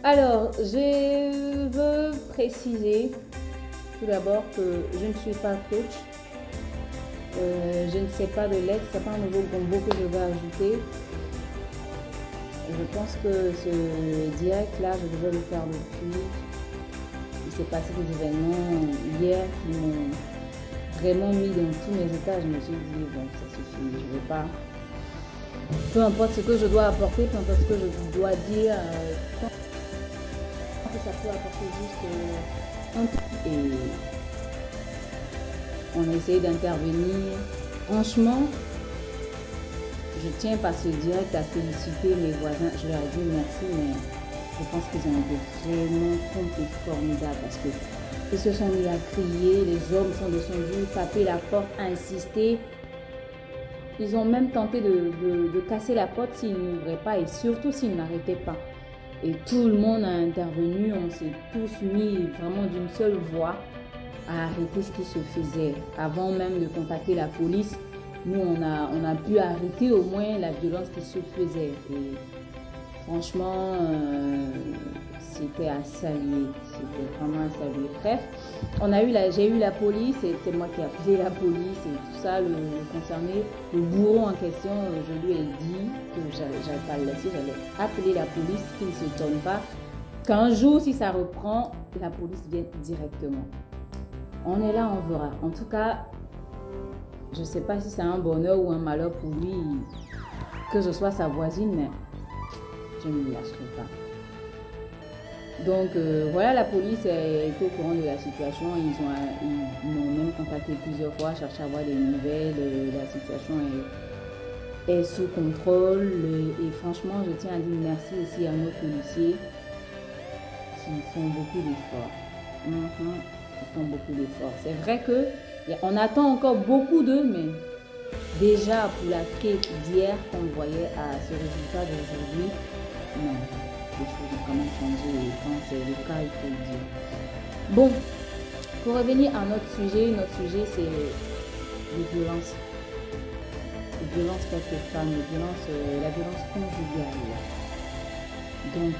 Alors, je veux préciser tout d'abord que je ne suis pas coach. Je ne sais pas de l'être, c'est pas un nouveau combo que je vais ajouter. Je pense que ce direct là, je devais le faire depuis. Il s'est passé des événements hier qui m'ont vraiment mis dans tous mes états. Je me suis dit, bon, ça suffit, je ne veux pas. Peu importe ce que je dois apporter, peu importe ce que je dois dire, que ça peut apporter juste un truc. Et on a essayé d'intervenir. Franchement, je tiens par ce direct à féliciter mes voisins. Je leur ai dit merci, mais je pense qu'ils ont été vraiment prompts et formidables parce que ils se sont mis à crier, les hommes sont descendus, taper la porte, insister. Ils ont même tenté de casser la porte s'ils n'ouvraient pas et surtout s'ils n'arrêtaient pas. Et tout le monde a intervenu, on s'est tous mis vraiment d'une seule voix à arrêter ce qui se faisait. Avant même de contacter la police, nous on a pu arrêter au moins la violence qui se faisait. Et franchement, c'était à saluer, c'était vraiment à saluer. Bref, j'ai eu la police, et c'est moi qui ai appelé la police et tout ça, le concerné, le bourreau en question, je lui ai dit que j'allais pas le laisser, j'allais appeler la police, qu'il ne se donne pas, qu'un jour si ça reprend, la police vient directement. On est là, on verra. En tout cas, je ne sais pas si c'est un bonheur ou un malheur pour lui que je sois sa voisine, mais je ne me lâcherai pas. Donc voilà, la police est au courant de la situation. Ils m'ont même contacté plusieurs fois, cherché à avoir des nouvelles. La situation est sous contrôle. Et franchement, je tiens à dire merci aussi à nos policiers qui font beaucoup d'efforts. Ils font beaucoup d'efforts. C'est vrai qu'on attend encore beaucoup d'eux, mais déjà pour la fête d'hier qu'on voyait à ce résultat d'aujourd'hui, non. Les choses ont quand même changé et quand c'est le cas, il faut le dire. Bon, pour revenir à notre sujet c'est les violences. Les violences faites aux femmes, la violence conjugale. Donc,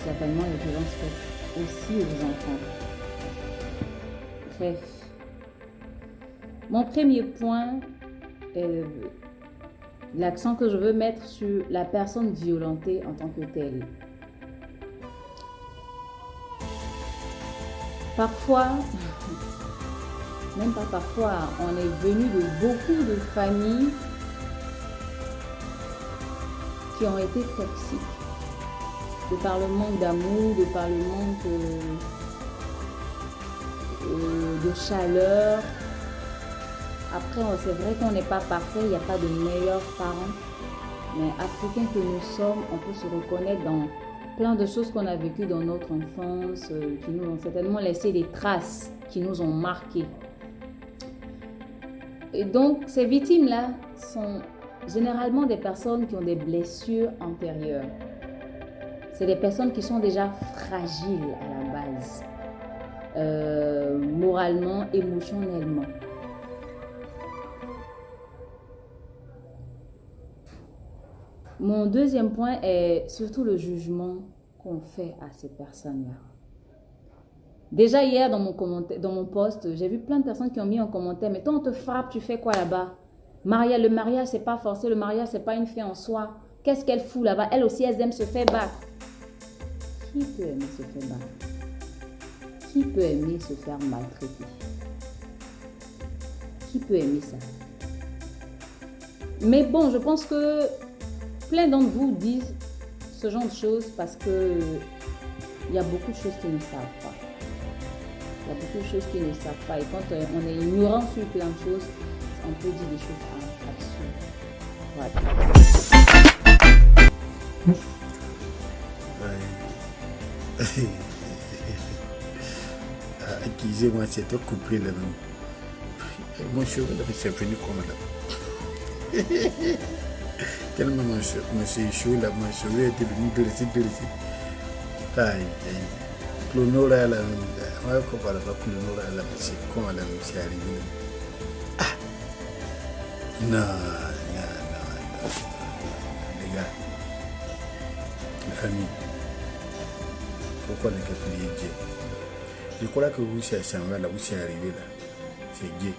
certainement les violences faites aussi aux enfants. Bref. Mon premier point, l'accent que je veux mettre sur la personne violentée en tant que telle. Parfois, même pas parfois, on est venu de beaucoup de familles qui ont été toxiques. De par le manque d'amour, de par le manque de chaleur. Après, c'est vrai qu'on n'est pas parfait, il n'y a pas de meilleurs parents. Mais africains que nous sommes, on peut se reconnaître dans plein de choses qu'on a vécues dans notre enfance, qui nous ont certainement laissé des traces, qui nous ont marqués. Et donc, ces victimes-là sont généralement des personnes qui ont des blessures antérieures. C'est des personnes qui sont déjà fragiles à la base, moralement, émotionnellement. Mon deuxième point est surtout le jugement qu'on fait à ces personnes-là. Déjà hier dans mon post, j'ai vu plein de personnes qui ont mis en commentaire, mais toi on te frappe, tu fais quoi là-bas? Le mariage c'est pas forcé, le mariage c'est pas une fin en soi. Qu'est-ce qu'elle fout là-bas? Elle aussi elle aime se faire battre. Qui peut aimer se faire battre? Qui peut aimer se faire maltraiter? Qui peut aimer ça? Mais bon, je pense que plein d'entre vous disent ce genre de choses parce que il y a beaucoup de choses qu'ils ne savent pas. Il y a beaucoup de choses qu'ils ne savent pas. Et quand on est ignorant sur plein de choses, on peut dire des choses absurdes. Voilà. Excusez-moi, c'était coupé là. Mon cheveu c'est venu comme là. Tellement monsieur chaud là, mon cheveu était venu glissé. Aïe, clonora là, on va comparer avec clonora là, c'est comment là, c'est arrivé. Ah, non, les gars, la famille. pourquoi ne pas prier Dieu? Je crois que vous cherchez là, vous êtes arrivé là. C'est Dieu.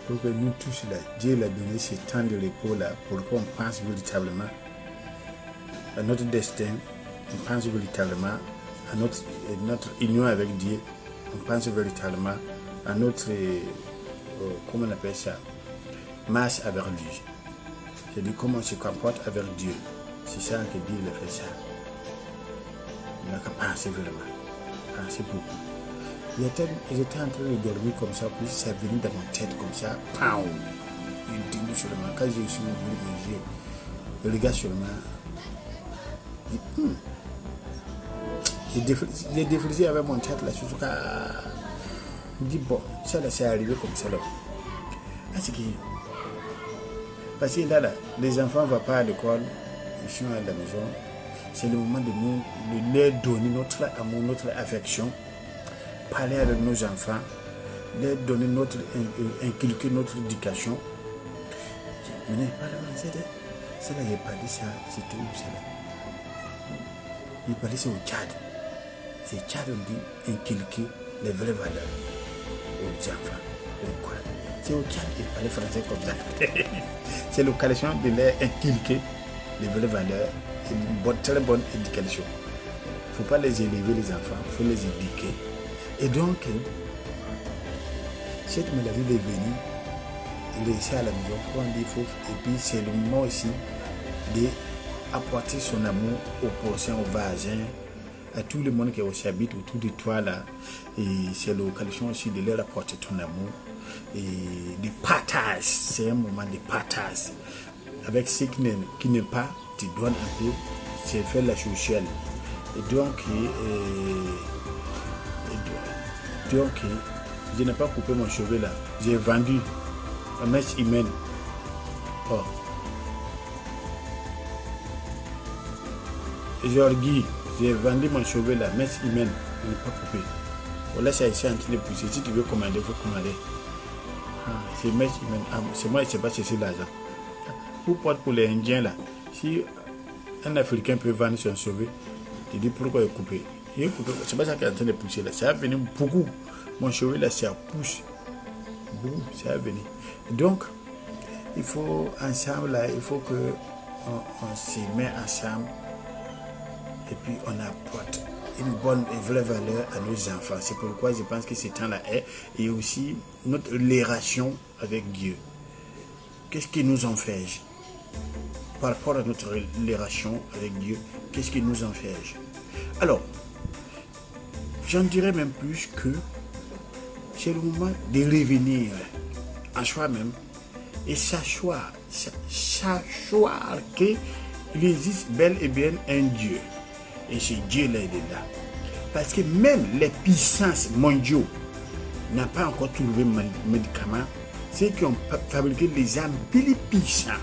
Donc nous tous là, Dieu l'a donné ce temps de repos là pour qu'on pense véritablement à notre destin, on pense véritablement à notre union avec Dieu, on pense véritablement à notre, comment on appelle ça, marche avec lui. Je dis comment on se comporte avec Dieu. C'est ça que Dieu a fait ça. Il n'a qu'à penser vraiment, penser beaucoup. J'étais en train de dormir comme ça, puis ça est venu dans ma tête comme ça, pow! Il dit seulement, quand je suis ouvert les yeux, je regarde seulement, j'ai défrisé avec mon tête là, surtout quand je me dis, bon, ça là, c'est arrivé comme ça là. Parce que là, les enfants ne vont pas à l'école, ils sont à la maison, c'est le moment de leur donner notre amour, notre affection. Parler avec nos enfants, leur donner inculquer notre éducation. Mais c'est là, il parlait ça, c'était où c'est là? Il parlait ça au Tchad. C'est Tchad, on dit inculquer les vraies valeurs aux enfants. C'est au Tchad, il parlait français comme ça. C'est l'occasion de leur inculquer les vraies valeurs et une très bonne éducation. Il ne faut pas les élever les enfants, il faut les éduquer. Et donc, cette maladie est venue, il est ici à la maison, et puis c'est le moment aussi d'apporter son amour aux prochains, aux voisins, à tout le monde qui aussi habite autour de toi là. Et c'est l'occasion aussi de leur apporter ton amour et de partage. C'est un moment de partage. Avec ceux qui n'est pas, tu donnes un peu, c'est faire la sociale. Et donc, je n'ai pas coupé mon cheveu là. J'ai vendu un mèche humaine. Oh. Georgie, j'ai vendu mon cheveu là, mèche humaine. Je n'ai pas coupé. Voilà, ça ici en train de pousser. Si tu veux commander, il faut commander. C'est mèche humaine. C'est moi, je ne sais pas si c'est l'argent. Pour les Indiens là, si un Africain peut vendre son cheveu, tu dis pourquoi il est coupé. C'est pas ça qui est en train de pousser là. Ça va venir beaucoup. Mon cheveu là, ça pousse. Beaucoup, ça va venir. Donc, il faut ensemble là, il faut que on se met ensemble et puis on apporte une bonne et vraie valeur à nos enfants. C'est pourquoi je pense que ce temps-là est. Et aussi notre relation avec Dieu. Qu'est-ce qui nous en fait par rapport à notre relation avec Dieu? Qu'est-ce qui nous en fait? Alors, j'en dirais même plus que c'est le moment de revenir en soi-même et s'asseoir qu'il existe bel et bien un Dieu. Et ce Dieu-là, il est là. Parce que même les puissances mondiaux n'ont pas encore trouvé médicaments. Ceux qui ont fabriqué les armes plus puissantes,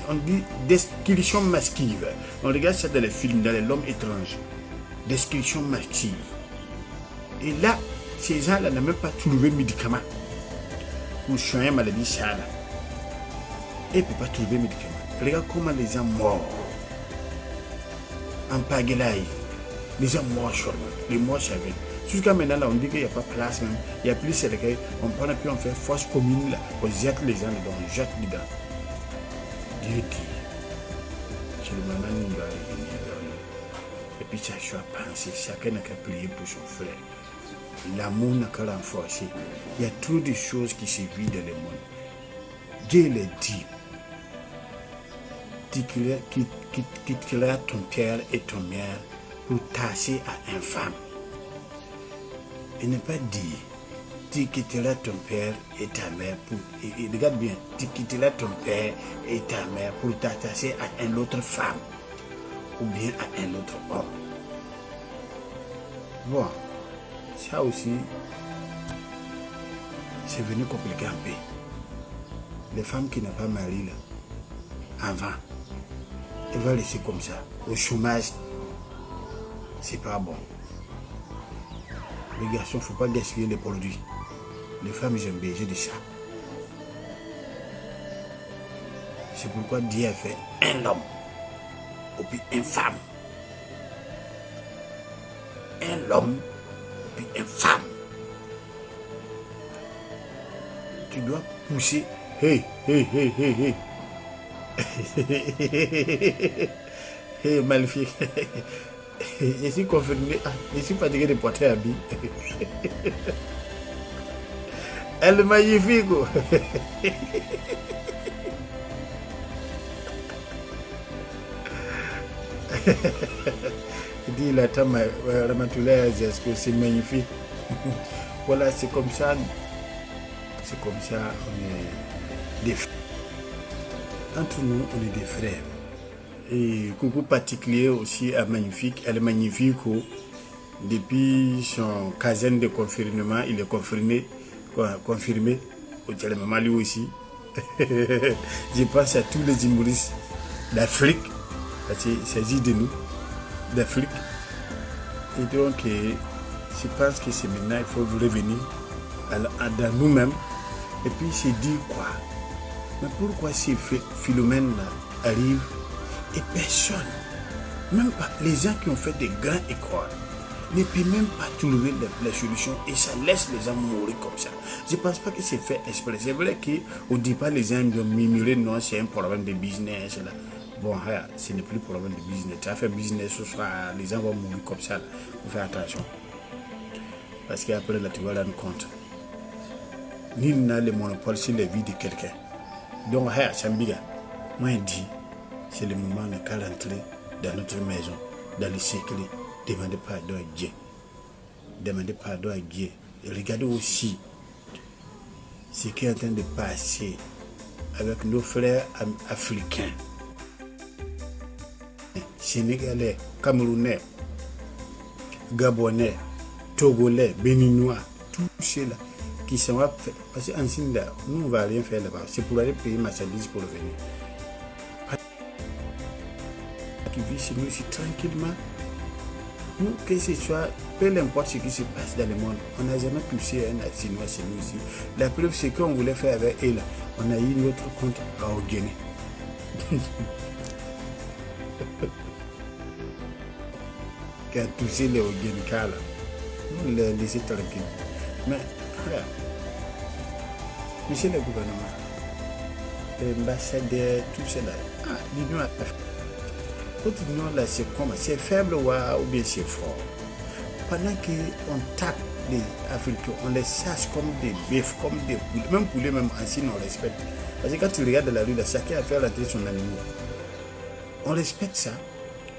on dit description massive. On regarde ça dans les films, dans l'homme étrange. Description massive. Et là, ces gens-là n'ont même pas trouvé de médicaments pour soigner la maladie ça là. Et ils ne peuvent pas trouver de médicaments. Regarde comment les gens morts en pagaille. Les gens morts seulement. Les morts savaient. Jusqu'à maintenant, là, on dit qu'il n'y a pas de place même. Il n'y a plus de cercueil. On prend et puis on fait force commune là. On jette les gens dedans. On jette dedans. Dieu dit. C'est le moment où il va revenir vers nous. Et puis ça, je dois penser. Chacun n'a qu'à prier pour son frère. L'amour n'a qu'à renforcer. Il y a trop de choses qui se vivent dans le monde. Dieu l'a dit. Quittera ton père et ton mère pour tasser à une femme. Il n'est pas dit, tu quitteras ton père et ta mère pour, et regarde bien, tu quitteras ton père et ta mère pour t'attacher à une autre femme ou bien à un autre homme. Bon, ça aussi, c'est venu compliquer un peu. Les femmes qui n'ont pas marié là, avant, elles vont laisser comme ça. Au chômage, c'est pas bon. Les garçons, il ne faut pas gaspiller les produits. Les femmes, ils ont besoin de ça. C'est pourquoi Dieu a fait un homme, et puis une femme. un homme et puis une femme. Tu dois pousser. Hey, hey, hey, hey, hey. Hey, magnifique. Je suis confirmé. Je suis fatigué de porter habit. Elle est magnifique. Il dit la tama est-ce que c'est magnifique. Voilà, c'est comme ça. C'est comme ça, on est des frères. Entre nous, on est des frères. Et coucou particulier aussi à Magnifique. Elle est magnifique. Depuis son caserne de confinement, il est confirmé au télémaman lui aussi. Je pense à tous les humoristes d'Afrique, parce qu'il s'agit de nous, d'Afrique. Et donc, je pense que c'est maintenant, il faut revenir dans nous-mêmes. Et puis, c'est dire quoi? Mais pourquoi ces phénomènes-là arrivent et personne, même pas les gens qui ont fait des grandes écoles, ne peuvent même pas trouver les solutions et ça laisse les gens mourir comme ça. Je ne pense pas que c'est fait exprès. C'est vrai qu'au départ, les gens ont murmuré non, c'est un problème de business. Là. Bon, ce n'est plus un problème de business. Tu as fait business ce soir, les gens vont mourir comme ça. Il faut faire attention. Parce qu'après, là, tu vas rendre compte. Nul n'a le monopole sur la vie de quelqu'un. Donc, Sambiga, moi, je dis, c'est le moment de rentrer dans notre maison, dans le secret, demander pardon à Dieu. Demander pardon à Dieu. Et regardez aussi ce qui est en train de passer avec nos frères africains, Sénégalais, Camerounais, Gabonais, Togolais, Béninois, tous ceux-là qui sont là. Parce qu'en Sine, nous, on ne va rien faire là-bas. C'est pour aller payer marchandises pour revenir. Qui vit chez nous ici tranquillement. Nous, que ce soit, peu importe ce qui se passe dans le monde, on n'a jamais touché un Chinois chez nous ici. La preuve, c'est qu'on voulait faire avec eux là. On a eu notre compte à Ogene. Qui a touché les Ogenka là. Nous, les laisser tranquille. Mais, regarde, monsieur le gouvernement, l'ambassadeur, tout cela, l'Union africaine. Votre union là, c'est comment? C'est faible ou bien c'est fort? Pendant qu'on tape les Africains, on les chasse comme des bœufs, comme des poulets. Même poulets, même anciens, on respecte. Parce que quand tu regardes la rue, là, chacun a fait rentrer son animal. On respecte ça,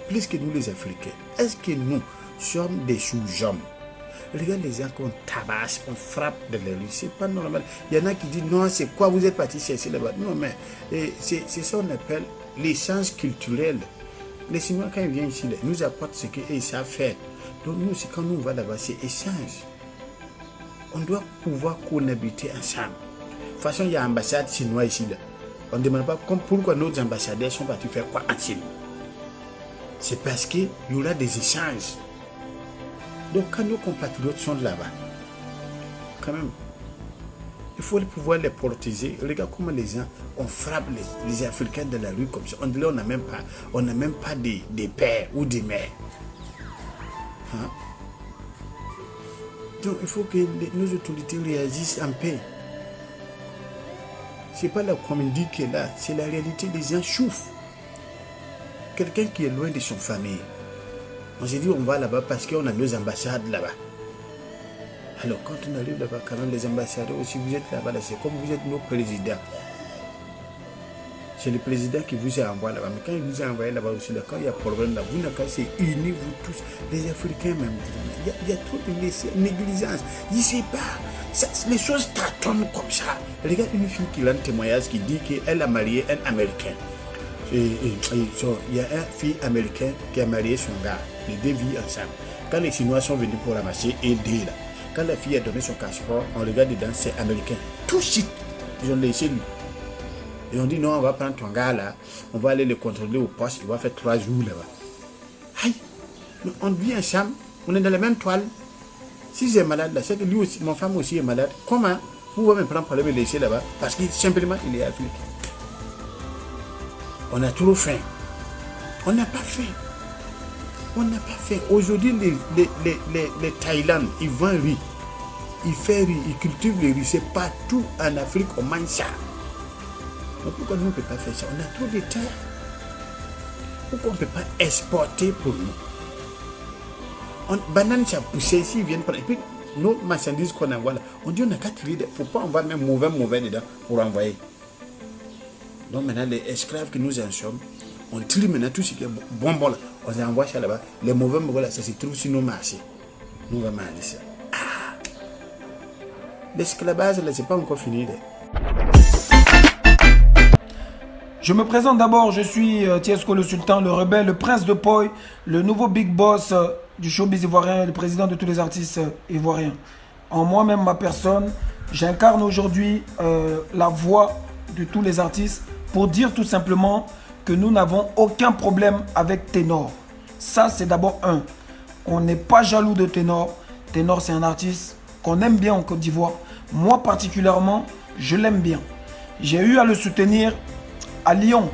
plus que nous les Africains. Est-ce que nous sommes des sous-hommes? Regarde les gens qu'on tabasse, on frappe de la rue. C'est pas normal. Il y en a qui disent non, c'est quoi, vous êtes parti chercher là-bas? Non, mais c'est ça qu'on appelle l'échange culturel. Les Chinois, quand ils viennent ici, ils nous apportent ce qu'ils savent faire. Donc nous, c'est quand nous on va là-bas, c'est échange. On doit pouvoir cohabiter ensemble. De toute façon, il y a l'ambassade chinoise ici. Là. On ne demande pas pourquoi nos ambassadeurs sont partis faire quoi en Chine. C'est parce qu'il y aura des échanges. Donc quand nos compatriotes sont là-bas, quand même, il faut pouvoir les protéger. Regarde comment les gens, on frappe les Africains de la rue comme ça. On n'a même pas des pères ou des mères. Hein? Donc il faut que nos autorités réagissent en paix. Ce n'est pas la comédie qui est là, c'est la réalité. Les gens souffrent. Quelqu'un qui est loin de son famille. On s'est dit on va là-bas parce qu'on a nos ambassades là-bas. Alors quand on arrive là-bas, quand même les ambassadeurs aussi, vous êtes là-bas, là, c'est comme vous êtes nos présidents. C'est le président qui vous a envoyé là-bas. Mais quand il vous a envoyé là-bas aussi, là, quand il y a problème là, vous n'avez qu'à se unir, vous tous, les Africains même. Il y a trop de négligence. Je ne sais pas. Les choses tâtonnent comme ça. Regarde une fille qui a un témoignage qui dit qu'elle a marié un Américain. Il y a une fille américaine qui a marié son gars. Les deux vivent ensemble. Quand les Chinois sont venus pour ramasser et aider là, quand la fille a donné son passeport, on regarde dedans, c'est américain. Tout de suite, ils ont laissé lui. Et on dit non, on va prendre ton gars là, on va aller le contrôler au poste, il va faire 3 jours là-bas. Aïe, on vit ensemble, on est dans la même toile. Si j'ai malade là, c'est que lui aussi, mon femme aussi est malade. Comment vous pouvez me prendre pour le laisser là-bas? Parce que simplement il est africain. On a trop faim. On n'a pas faim. On n'a pas fait. Aujourd'hui, les Thaïlandais, ils vendent riz. Ils font riz, ils cultivent le riz. C'est partout en Afrique, on mange ça. Donc pourquoi nous ne pouvons pas faire ça? On a trop de terres. Pourquoi on ne peut pas exporter pour nous? Banane, ça pousse ici, ils viennent prendre. Et puis, nos marchandises qu'on envoie là, on dit on n'a qu'à trier. Il ne faut pas envoyer même mauvais dedans pour envoyer. Donc maintenant, les esclaves que nous en sommes, on trie maintenant tout ce qui est bon là. On les envoie ça là-bas. Les mauvais là, ça se trouve sur nos marchés. Nous allons manger ça. Ah. L'esclavage là, c'est pas encore fini là. Je me présente d'abord, je suis Tiesco le Sultan, le rebelle, le prince de Poi, le nouveau big boss du showbiz ivoirien, le président de tous les artistes ivoiriens. En moi-même, ma personne, j'incarne aujourd'hui la voix de tous les artistes pour dire tout simplement que nous n'avons aucun problème avec Ténor. Ça, c'est d'abord un. On n'est pas jaloux de Ténor. Ténor, c'est un artiste qu'on aime bien en Côte d'Ivoire. Moi, particulièrement, je l'aime bien. J'ai eu à le soutenir à Lyon.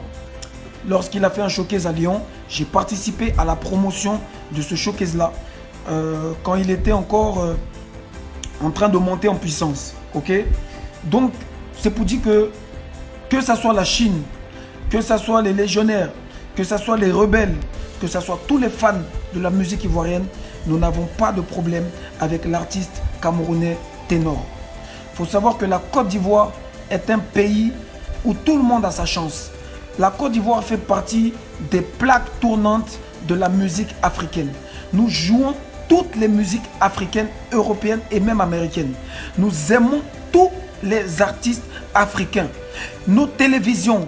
Lorsqu'il a fait un showcase à Lyon, j'ai participé à la promotion de ce showcase-là. Quand il était encore en train de monter en puissance. Ok? Donc, c'est pour dire que ça soit la Chine, que ce soit les légionnaires, que ce soit les rebelles, que ce soit tous les fans de la musique ivoirienne, nous n'avons pas de problème avec l'artiste camerounais Ténor. Il faut savoir que la Côte d'Ivoire est un pays où tout le monde a sa chance. La Côte d'Ivoire fait partie des plaques tournantes de la musique africaine. Nous jouons toutes les musiques africaines, européennes et même américaines. Nous aimons tous les artistes africains. Nos télévisions,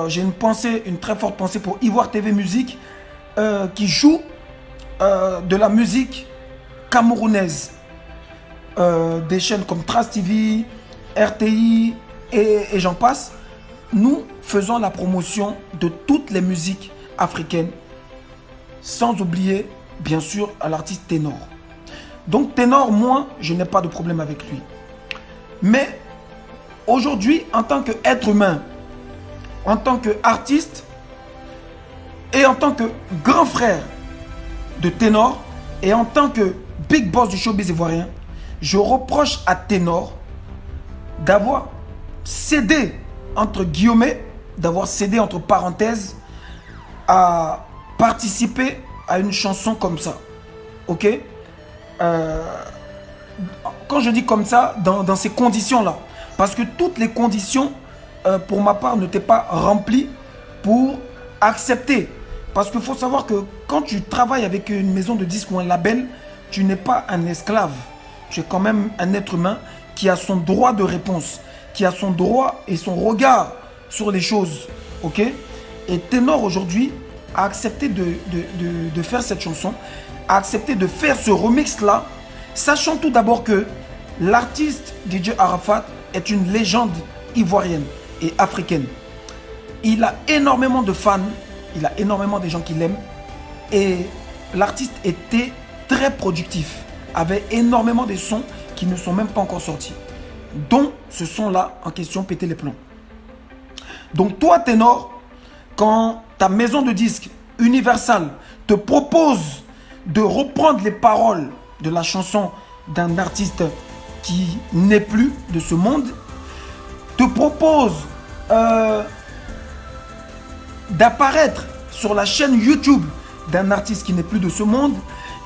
j'ai une très forte pensée pour Ivoire TV Musique qui joue de la musique camerounaise. Des chaînes comme Trace TV, RTI et j'en passe. Nous faisons la promotion de toutes les musiques africaines, sans oublier bien sûr à l'artiste Ténor. Donc Ténor, moi, je n'ai pas de problème avec lui. Mais aujourd'hui, en tant qu'être humain, en tant qu'artiste et en tant que grand frère de Ténor et en tant que big boss du showbiz ivoirien, je reproche à Ténor d'avoir cédé, entre guillemets, d'avoir cédé entre parenthèses à participer à une chanson comme ça. Ok? Quand je dis comme ça, dans ces conditions-là, parce que toutes les conditions, pour ma part, n'étaient pas remplies pour accepter. Parce qu'il faut savoir que quand tu travailles avec une maison de disques ou un label, tu n'es pas un esclave. Tu es quand même un être humain qui a son droit de réponse, qui a son droit et son regard sur les choses. Ok? Et Ténor aujourd'hui a accepté de faire cette chanson, a accepté de faire ce remix-là, sachant tout d'abord que l'artiste DJ Arafat est une légende ivoirienne et africaine. Il a énormément de fans, il a énormément de gens qui l'aiment et l'artiste était très productif, avait énormément de sons qui ne sont même pas encore sortis, dont ce son-là en question pétait les plombs. Donc toi Ténor, quand ta maison de disques Universal te propose de reprendre les paroles de la chanson d'un artiste qui n'est plus de ce monde, te propose d'apparaître sur la chaîne YouTube d'un artiste qui n'est plus de ce monde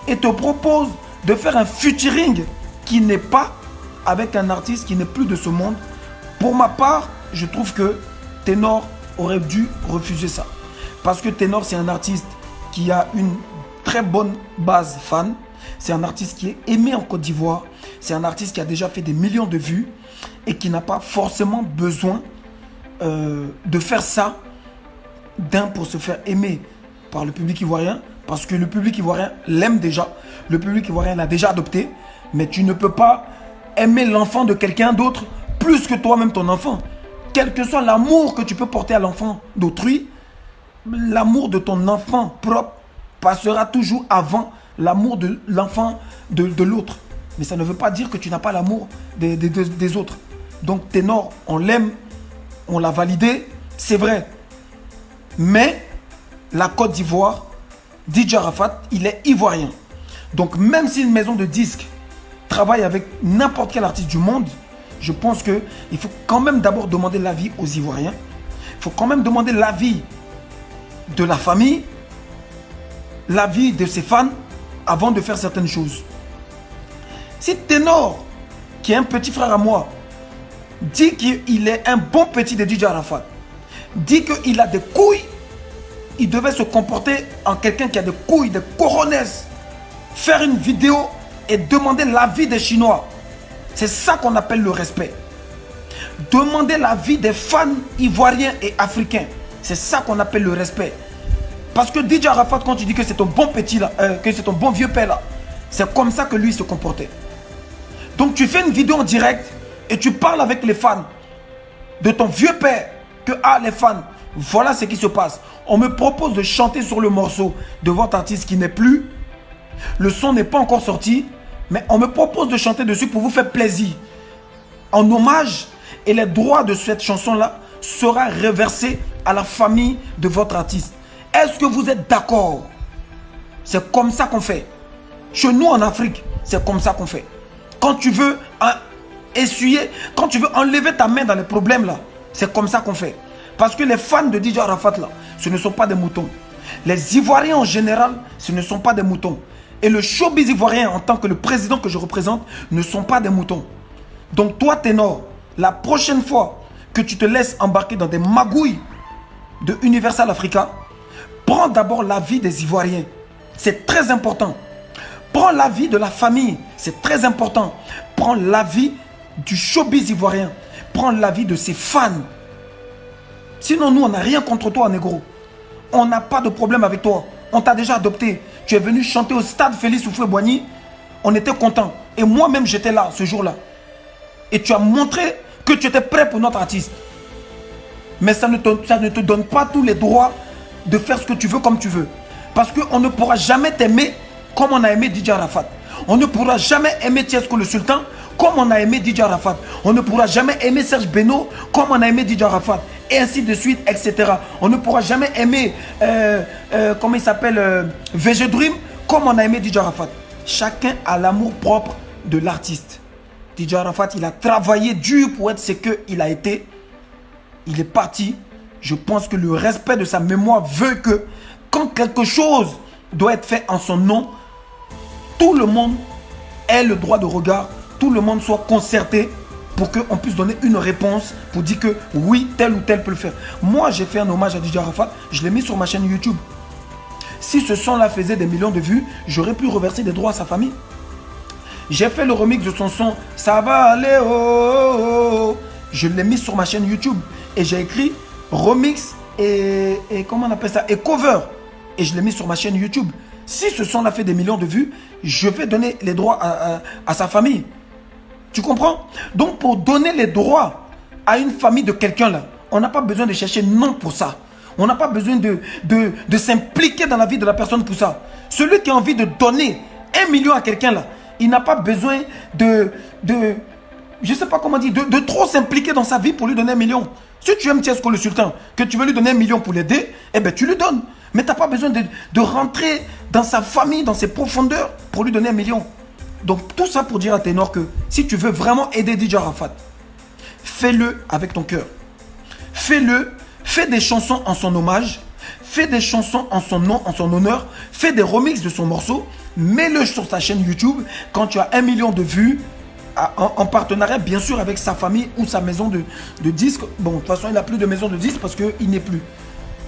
et te propose de faire un featuring qui n'est pas avec un artiste qui n'est plus de ce monde. Pour ma part, je trouve que Ténor aurait dû refuser ça. Parce que Ténor, c'est un artiste qui a une très bonne base fan. C'est un artiste qui est aimé en Côte d'Ivoire. C'est un artiste qui a déjà fait des millions de vues et qui n'a pas forcément besoin de faire ça pour se faire aimer par le public ivoirien. Parce que le public ivoirien l'aime déjà. Le public ivoirien l'a déjà adopté. Mais tu ne peux pas aimer l'enfant de quelqu'un d'autre plus que toi-même ton enfant. Quel que soit l'amour que tu peux porter à l'enfant d'autrui, l'amour de ton enfant propre passera toujours avant l'amour de l'enfant de l'autre. Mais ça ne veut pas dire que tu n'as pas l'amour des autres. Donc Ténor, on l'aime, on l'a validé, c'est vrai. Mais la Côte d'Ivoire DJ Arafat, il est ivoirien. Donc même si une maison de disques travaille avec n'importe quel artiste du monde, je pense qu'il faut quand même d'abord demander l'avis aux Ivoiriens. Il faut quand même demander l'avis de la famille, l'avis de ses fans avant de faire certaines choses. Si Ténor, qui est un petit frère à moi, dit qu'il est un bon petit de DJ Arafat, dit qu'il a des couilles, il devait se comporter en quelqu'un qui a des couilles, des coronesses, faire une vidéo et demander l'avis des Chinois. C'est ça qu'on appelle le respect. Demander l'avis des fans ivoiriens et africains. C'est ça qu'on appelle le respect. Parce que DJ Arafat, quand tu dis que c'est ton bon petit là, que c'est ton bon vieux père là, c'est comme ça que lui se comportait. Donc tu fais une vidéo en direct et tu parles avec les fans de ton vieux père, que les fans, voilà ce qui se passe. On me propose de chanter sur le morceau de votre artiste qui n'est plus. Le son n'est pas encore sorti, mais on me propose de chanter dessus pour vous faire plaisir. En hommage, et les droits de cette chanson-là sera reversé à la famille de votre artiste. Est-ce que vous êtes d'accord? C'est comme ça qu'on fait. Chez nous en Afrique, c'est comme ça qu'on fait. Quand tu veux essuyer, quand tu veux enlever ta main dans les problèmes là, c'est comme ça qu'on fait. Parce que les fans de DJ Arafat là, ce ne sont pas des moutons. Les Ivoiriens en général, ce ne sont pas des moutons. Et le showbiz ivoirien en tant que le président que je représente, ne sont pas des moutons. Donc toi Ténor, la prochaine fois que tu te laisses embarquer dans des magouilles de Universal Africa, prends d'abord l'avis des Ivoiriens. C'est très important. Prends l'avis de la famille. C'est très important. Prends l'avis du showbiz ivoirien. Prends l'avis de ses fans. Sinon, nous, on n'a rien contre toi, négro. On n'a pas de problème avec toi. On t'a déjà adopté. Tu es venu chanter au stade Félix Houphouët-Boigny. On était contents. Et moi-même, j'étais là, ce jour-là. Et tu as montré que tu étais prêt pour notre artiste. Mais ça ne te donne pas tous les droits de faire ce que tu veux comme tu veux. Parce qu'on ne pourra jamais t'aimer comme on a aimé DJ Arafat. On ne pourra jamais aimer Tiesco le Sultan comme on a aimé DJ Arafat. On ne pourra jamais aimer Serge Beno comme on a aimé DJ Arafat. Et ainsi de suite, etc. On ne pourra jamais aimer, comment il s'appelle, VG Dream comme on a aimé DJ Arafat. Chacun a l'amour propre de l'artiste. DJ Arafat, il a travaillé dur pour être ce qu'il a été. Il est parti. Je pense que le respect de sa mémoire veut que quand quelque chose doit être fait en son nom, tout le monde ait le droit de regard, tout le monde soit concerté pour qu'on puisse donner une réponse pour dire que oui, tel ou tel peut le faire. Moi, j'ai fait un hommage à DJ Arafat, je l'ai mis sur ma chaîne YouTube. Si ce son-là faisait des millions de vues, j'aurais pu reverser des droits à sa famille. J'ai fait le remix de son son « Ça va aller, oh, oh, oh ». Je l'ai mis sur ma chaîne YouTube et j'ai écrit remix et comment on appelle ça, et cover. Et je l'ai mis sur ma chaîne YouTube. Si ce son a fait des millions de vues, je vais donner les droits à sa famille. Tu comprends? Donc pour donner les droits à une famille de quelqu'un là, on n'a pas besoin de chercher non pour ça. On n'a pas besoin de s'impliquer dans la vie de la personne pour ça. Celui qui a envie de donner 1 million à quelqu'un là, il n'a pas besoin je ne sais pas comment dire, de trop s'impliquer dans sa vie pour lui donner 1 million. Si tu aimes Tiesco le Sultan, que tu veux lui donner 1 million pour l'aider, eh bien tu lui donnes. Mais tu n'as pas besoin de rentrer dans sa famille, dans ses profondeurs pour lui donner 1 million. Donc tout ça pour dire à Ténor que si tu veux vraiment aider DJ Arafat, fais-le avec ton cœur. Fais-le, fais des chansons en son hommage, fais des chansons en son nom, en son honneur, fais des remixes de son morceau, mets-le sur ta chaîne YouTube quand tu as 1 million de vues, en partenariat bien sûr avec sa famille ou sa maison de disques. Bon, de toute façon, il n'a plus de maison de disques parce qu'il n'est plus.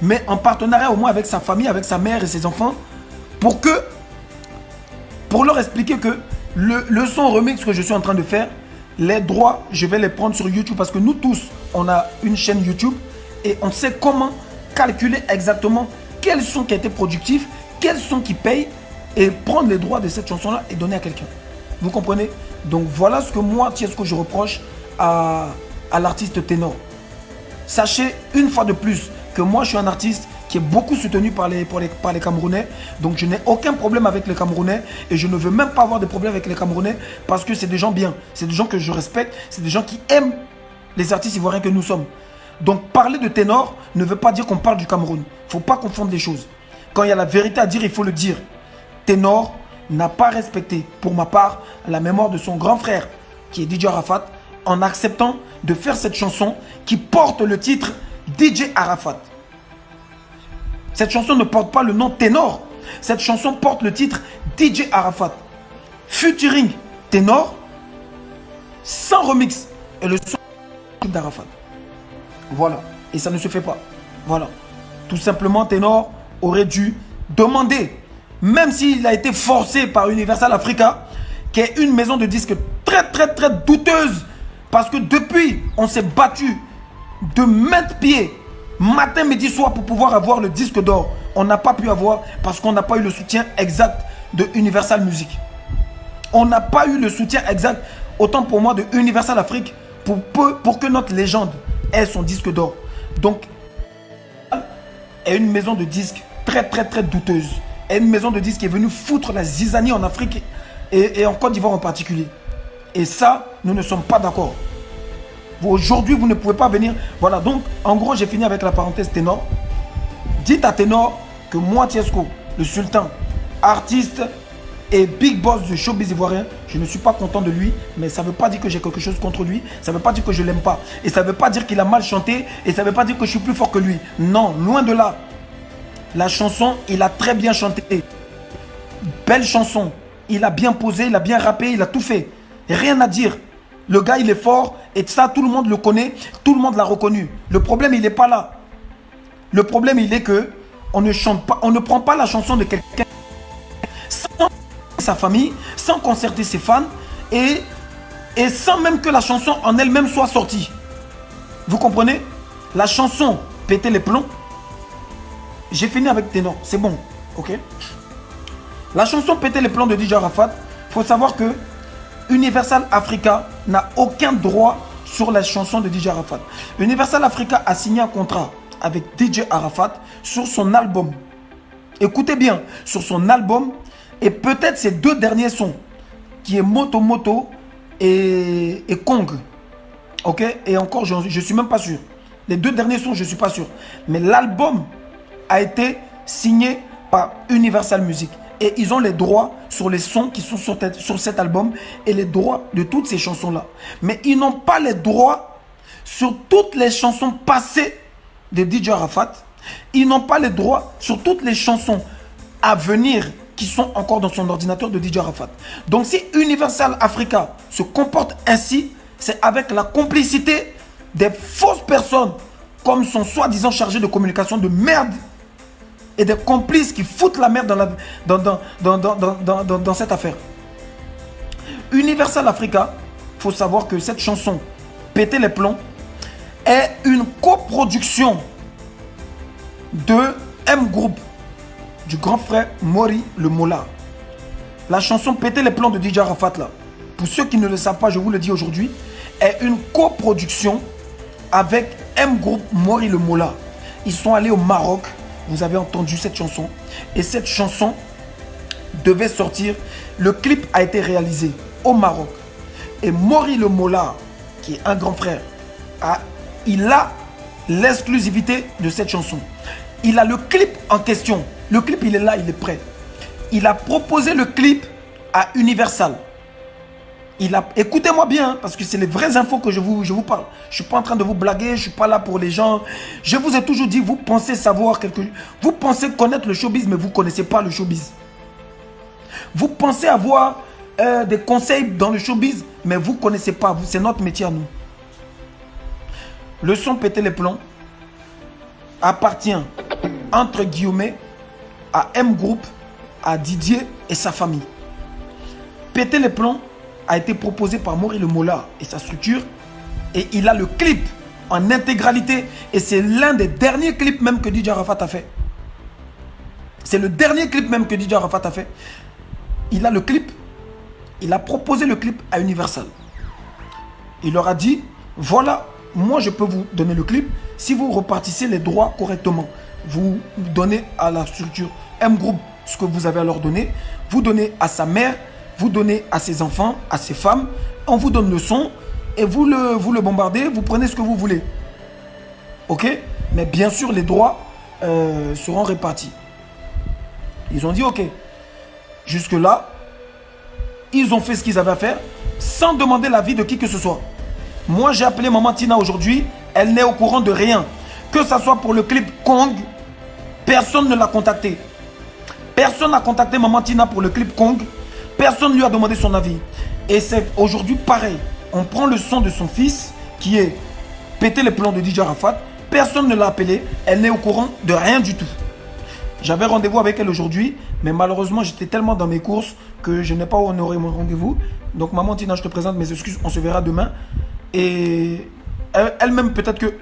Mais en partenariat au moins avec sa famille, avec sa mère et ses enfants, pour leur expliquer que le son remix que je suis en train de faire, les droits, je vais les prendre sur YouTube parce que nous tous, on a une chaîne YouTube et on sait comment calculer exactement quels sons qui a été productifs, quels sons qui payent et prendre les droits de cette chanson-là et donner à quelqu'un. Vous comprenez? Donc voilà ce que moi, Tiesco, je reproche à l'artiste Ténor. Sachez une fois de plus que moi, je suis un artiste qui est beaucoup soutenu par les Camerounais. Donc je n'ai aucun problème avec les Camerounais et je ne veux même pas avoir de problème avec les Camerounais parce que c'est des gens bien, c'est des gens que je respecte, c'est des gens qui aiment les artistes ivoiriens que nous sommes. Donc parler de Ténor ne veut pas dire qu'on parle du Cameroun. Il ne faut pas confondre les choses. Quand il y a la vérité à dire, il faut le dire. Ténor n'a pas respecté, pour ma part, la mémoire de son grand frère, qui est DJ Arafat, en acceptant de faire cette chanson qui porte le titre DJ Arafat. Cette chanson ne porte pas le nom Ténor. Cette chanson porte le titre DJ Arafat. Featuring Ténor, sans remix. Et le son d'Arafat. Voilà. Et ça ne se fait pas. Voilà. Tout simplement, Ténor aurait dû demander, même s'il a été forcé par Universal Africa, qui est une maison de disques très douteuse, parce que depuis, on s'est battu de maintes pieds, matin, midi, soir, pour pouvoir avoir le disque d'or. On n'a pas pu avoir, parce qu'on n'a pas eu le soutien exact de Universal Music. On n'a pas eu le soutien exact, autant pour moi, de Universal Afrique, pour que notre légende ait son disque d'or. Donc, est une maison de disques très douteuse. Est une maison de disques qui est venue foutre la zizanie en Afrique et en Côte d'Ivoire en particulier. Et ça, nous ne sommes pas d'accord. Aujourd'hui, vous ne pouvez pas venir. Voilà, donc, en gros, j'ai fini avec la parenthèse Ténor. Dites à Ténor que moi, Tiesco, le sultan, artiste et big boss du showbiz ivoirien, je ne suis pas content de lui, mais ça ne veut pas dire que j'ai quelque chose contre lui, ça ne veut pas dire que je ne l'aime pas, et ça ne veut pas dire qu'il a mal chanté, et ça ne veut pas dire que je suis plus fort que lui. Non, loin de là. La chanson, il a très bien chanté. Belle chanson. Il a bien posé, il a bien rappé, il a tout fait. Rien à dire. Le gars, il est fort, et ça, tout le monde le connaît, tout le monde l'a reconnu. Le problème, il n'est pas là. Le problème, il est que on ne chante pas, on ne prend pas la chanson de quelqu'un sans sa famille, sans concerter ses fans, et sans même que la chanson en elle-même soit sortie. Vous comprenez? La chanson Péter les plombs. J'ai fini avec Ténor, c'est bon, ok? La chanson Péter les plombs de DJ Arafat, il faut savoir que Universal Africa n'a aucun droit sur la chanson de DJ Arafat. Universal Africa a signé un contrat avec DJ Arafat sur son album. Écoutez bien, sur son album, et peut-être ses deux derniers sons, qui est Moto Moto et Kong. Ok? Et encore, je ne suis même pas sûr. Les deux derniers sons, je ne suis pas sûr. Mais l'album a été signé par Universal Music. Et ils ont les droits sur les sons qui sont sur cet album et les droits de toutes ces chansons-là. Mais ils n'ont pas les droits sur toutes les chansons passées de DJ Arafat. Ils n'ont pas les droits sur toutes les chansons à venir qui sont encore dans son ordinateur de DJ Arafat. Donc si Universal Africa se comporte ainsi, c'est avec la complicité des fausses personnes comme son soi-disant chargé de communication de merde et des complices qui foutent la merde dans cette affaire. Universal Africa, il faut savoir que cette chanson Péter les plombs est une coproduction de M Group, du grand frère Mori le Mola. La chanson Péter les plombs de DJ Arafat, là, pour ceux qui ne le savent pas, je vous le dis aujourd'hui, est une coproduction avec M Group Mori le Mola. Ils sont allés au Maroc, vous avez entendu cette chanson, et cette chanson devait sortir. Le clip a été réalisé au Maroc. Et Mori le Mola, qui est un grand frère, il a l'exclusivité de cette chanson. Il a le clip en question. Le clip, il est là, il est prêt. Il a proposé le clip à Universal. Écoutez-moi bien, parce que c'est les vraies infos que je vous parle. Je ne suis pas en train de vous blaguer, je ne suis pas là pour les gens. Je vous ai toujours dit, vous pensez savoir quelque chose. Vous pensez connaître le showbiz, mais vous ne connaissez pas le showbiz. Vous pensez avoir des conseils dans le showbiz, mais vous ne connaissez pas. C'est notre métier à nous. Le son Péter les plombs appartient, entre guillemets, à M Group, à Didier et sa famille. Péter les plombs a été proposé par Mori le Mola et sa structure, et il a le clip en intégralité, et c'est l'un des derniers clips même que DJ Arafat a fait. C'est le dernier clip même que DJ Arafat a fait. Il a le clip, il a proposé le clip à Universal. Il leur a dit, voilà, moi je peux vous donner le clip si vous repartissez les droits correctement. Vous donnez à la structure M Group ce que vous avez à leur donner, vous donnez à sa mère, vous donnez à ses enfants, à ses femmes, on vous donne le son et vous le bombardez, vous prenez ce que vous voulez. Ok? Mais bien sûr, les droits seront répartis. Ils ont dit ok. Jusque-là, ils ont fait ce qu'ils avaient à faire sans demander l'avis de qui que ce soit. Moi, j'ai appelé Maman Tina aujourd'hui. Elle n'est au courant de rien. Que ce soit pour le clip Kong, personne ne l'a contacté. Personne n'a contacté Maman Tina pour le clip Kong. Personne ne lui a demandé son avis. Et c'est aujourd'hui pareil. On prend le son de son fils qui est pété les plombs de DJ Arafat. Personne ne l'a appelé. Elle n'est au courant de rien du tout. J'avais rendez-vous avec elle aujourd'hui, mais malheureusement, j'étais tellement dans mes courses que je n'ai pas honoré mon rendez-vous. Donc, Maman Tina, je te présente mes excuses. On se verra demain. Et elle-même, peut-être qu'elle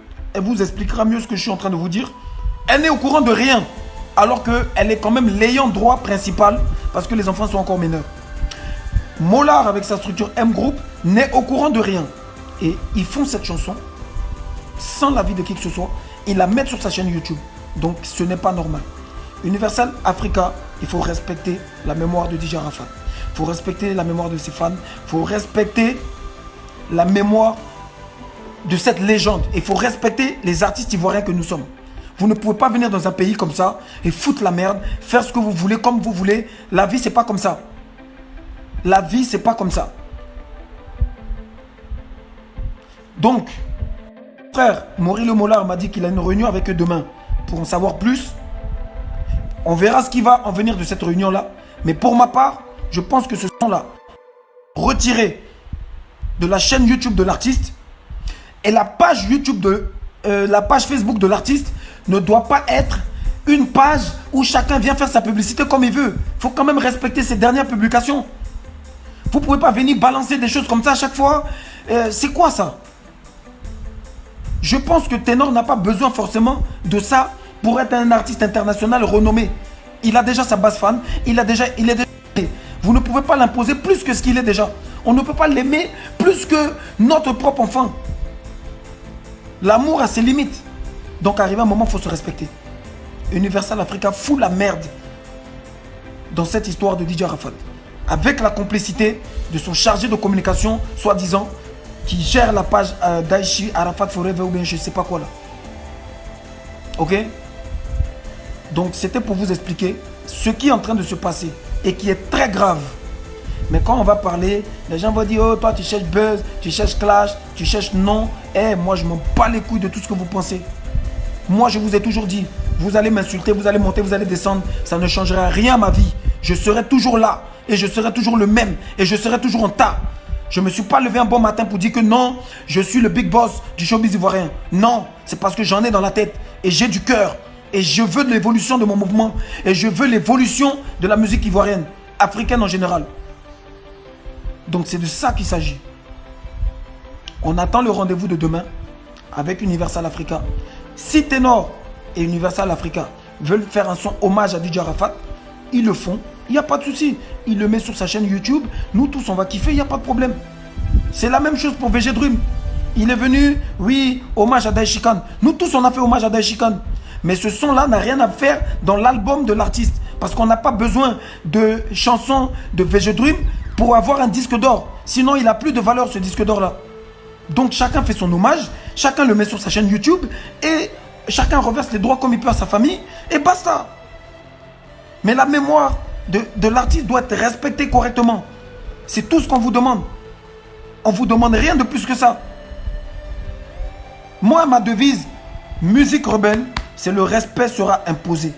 vous expliquera mieux ce que je suis en train de vous dire. Elle n'est au courant de rien, alors qu'elle est quand même l'ayant droit principal, parce que les enfants sont encore mineurs. Mollard, avec sa structure M-Group, n'est au courant de rien. Et ils font cette chanson sans l'avis de qui que ce soit. Ils la mettent sur sa chaîne YouTube. Donc, ce n'est pas normal. Universal Africa, il faut respecter la mémoire de DJ Arafat. Il faut respecter la mémoire de ses fans. Il faut respecter la mémoire de cette légende. Il faut respecter les artistes ivoiriens que nous sommes. Vous ne pouvez pas venir dans un pays comme ça et foutre la merde, faire ce que vous voulez, comme vous voulez. La vie, c'est pas comme ça. La vie, c'est pas comme ça. Donc, frère, Maurice Le Mollard m'a dit qu'il a une réunion avec eux demain pour en savoir plus. On verra ce qui va en venir de cette réunion-là. Mais pour ma part, je pense que ce son-là, retiré de la chaîne YouTube de l'artiste et la page YouTube la page Facebook de l'artiste ne doit pas être une page où chacun vient faire sa publicité comme il veut. Il faut quand même respecter ses dernières publications. Vous ne pouvez pas venir balancer des choses comme ça à chaque fois. C'est quoi ça? Je pense que Ténor n'a pas besoin forcément de ça pour être un artiste international renommé. Il a déjà sa base fan, il est déjà. Vous ne pouvez pas l'imposer plus que ce qu'il est déjà. On ne peut pas l'aimer plus que notre propre enfant. L'amour a ses limites. Donc, arrivé un moment, il faut se respecter. Universal Africa fout la merde dans cette histoire de DJ Arafat. Avec la complicité de son chargé de communication, soi-disant, qui gère la page d'Aïchi Arafat Forever ou bien je ne sais pas quoi là. Ok? Donc, c'était pour vous expliquer ce qui est en train de se passer et qui est très grave. Mais quand on va parler, les gens vont dire, oh, toi, tu cherches buzz, tu cherches clash, tu cherches non. Eh, moi, je m'en bats les couilles de tout ce que vous pensez. Moi, je vous ai toujours dit, vous allez m'insulter, vous allez monter, vous allez descendre. Ça ne changera rien à ma vie. Je serai toujours là et je serai toujours le même et je serai toujours en tas. Je ne me suis pas levé un bon matin pour dire que non, je suis le big boss du showbiz ivoirien. Non, c'est parce que j'en ai dans la tête et j'ai du cœur. Et je veux de l'évolution de mon mouvement. Et je veux l'évolution de la musique ivoirienne, africaine en général. Donc c'est de ça qu'il s'agit. On attend le rendez-vous de demain avec Universal Africa. Si Ténor et Universal Africa veulent faire un son hommage à DJ Arafat, ils le font. Il n'y a pas de souci. Il le met sur sa chaîne YouTube. Nous tous, on va kiffer. Il n'y a pas de problème. C'est la même chose pour VG Dream. Il est venu, oui, hommage à Daichi Khan. Nous tous, on a fait hommage à Daichi Khan. Mais ce son-là n'a rien à faire dans l'album de l'artiste. Parce qu'on n'a pas besoin de chansons de VG Dream pour avoir un disque d'or. Sinon, il n'a plus de valeur, ce disque d'or-là. Donc, chacun fait son hommage. Chacun le met sur sa chaîne YouTube. Et chacun reverse les droits comme il peut à sa famille. Et basta. Mais la mémoire de l'artiste doit être respectée correctement. C'est tout ce qu'on vous demande. On ne vous demande rien de plus que ça. Moi, ma devise, musique rebelle, c'est le respect sera imposé.